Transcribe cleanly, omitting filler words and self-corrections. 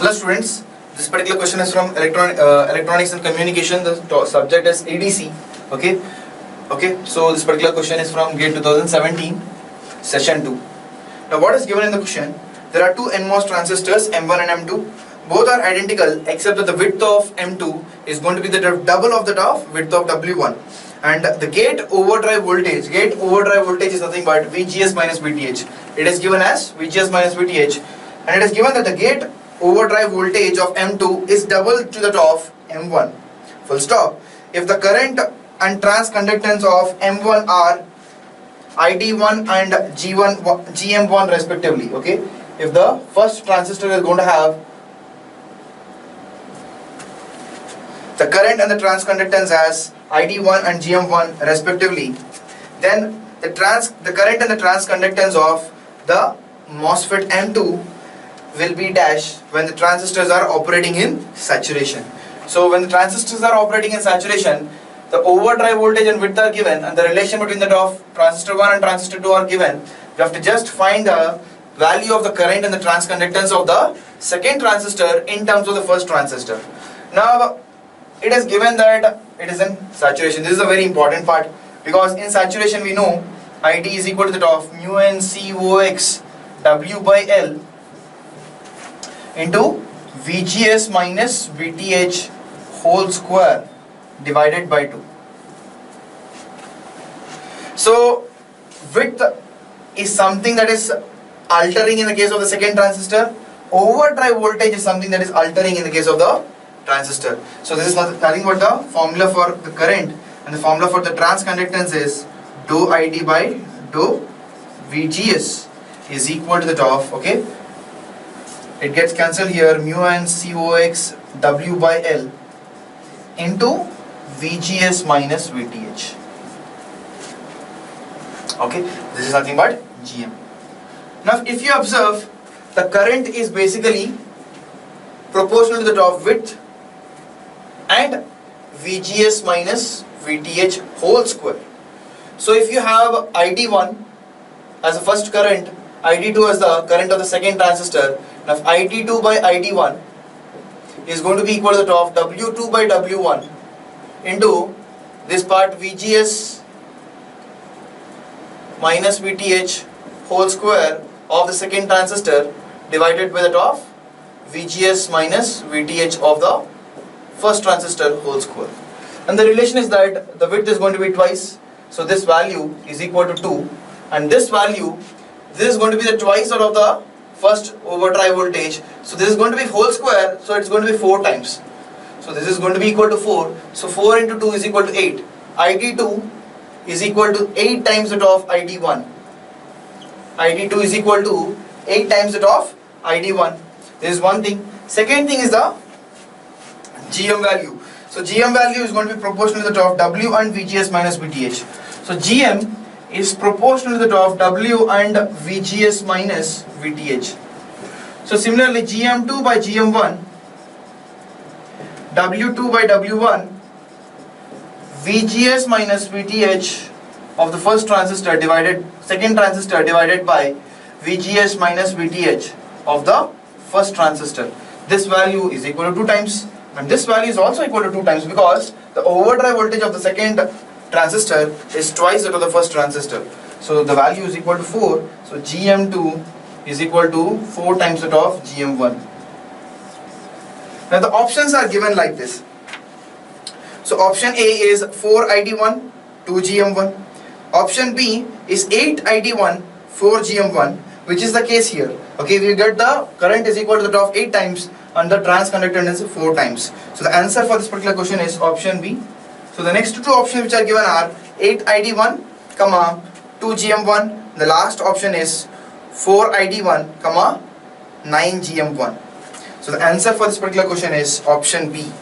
Hello students, this particular question is from electronics and communication. The subject is ADC. Okay. So this particular question is from GATE 2017, session 2. Now what is given in the question? There are two NMOS transistors, M1 and M2. Both are identical except that the width of M2 is going to be the double of the width of W1. And the gate overdrive voltage is nothing but VGS minus VTH. It is given as VGS minus VTH. And it is given that the gate overdrive voltage of M2 is double to that of M1. Full stop. If the current and transconductance of M1 are ID1 and GM1 respectively. Okay. If the first transistor is going to have the current and the transconductance as ID1 and GM1 respectively, then the current and the transconductance of the MOSFET M2 will be dash when the transistors are operating in saturation. So when the transistors are operating in saturation, the overdrive voltage and width are given, and the relation between that of transistor 1 and transistor 2 are given. You have to just find the value of the current and the transconductance of the second transistor in terms of the first transistor. Now it is given that it is in saturation. This is a very important part, because in saturation we know ID is equal to that of mu n CoX W by L into VGS minus VTH whole square divided by 2. So width is something that is altering in the case of the second transistor. Overdrive voltage is something that is altering in the case of the transistor. So this is nothing but the formula for the current, and the formula for the transconductance is dou ID by dou VGS is equal to the okay. It gets cancelled here, mu n CoX W by L into VGS minus VTH. Okay, this is nothing but GM. Now if you observe, the current is basically proportional to the width and VGS minus VTH whole square. So if you have ID1 as the first current, ID2 as the current of the second transistor, now ID2 by ID1 is going to be equal to the W2 by W1 into this part VGS minus VTH whole square of the second transistor divided by the VGS minus VTH of the first transistor whole square. And the relation is that the width is going to be twice, so this value is equal to 2, and this value, this is going to be the twice out of the first overdrive voltage, so this is going to be whole square, so it's going to be 4 times. So this is going to be equal to 4, so 4 into 2 is equal to 8. ID2 is equal to 8 times that of ID1. ID2 is equal to 8 times that of ID1. This is one thing. Second thing is the GM value. So GM value is going to be proportional to the W and VGS minus VTH. So GM is proportional to the W and VGS minus VTH. So similarly, GM2 by GM1, W2 by W1, VGS minus VTH of the second transistor divided by VGS minus VTH of the first transistor. This value is equal to 2 times, and this value is also equal to 2 times, because the overdrive voltage of the second transistor is twice that of the first transistor. So the value is equal to 4. So GM2 is equal to 4 times that of GM1. Now the options are given like this. So option A is 4 ID1, 2 GM1. Option B is 8 ID1, 4 GM1, which is the case here. Okay, we get the current is equal to the 8 times and the transconductance is 4 times. So the answer for this particular question is option B. So the next 2 options which are given are 8 ID1, 2 GM1. The last option is 4 ID1, 9 GM1. So the answer for this particular question is option B.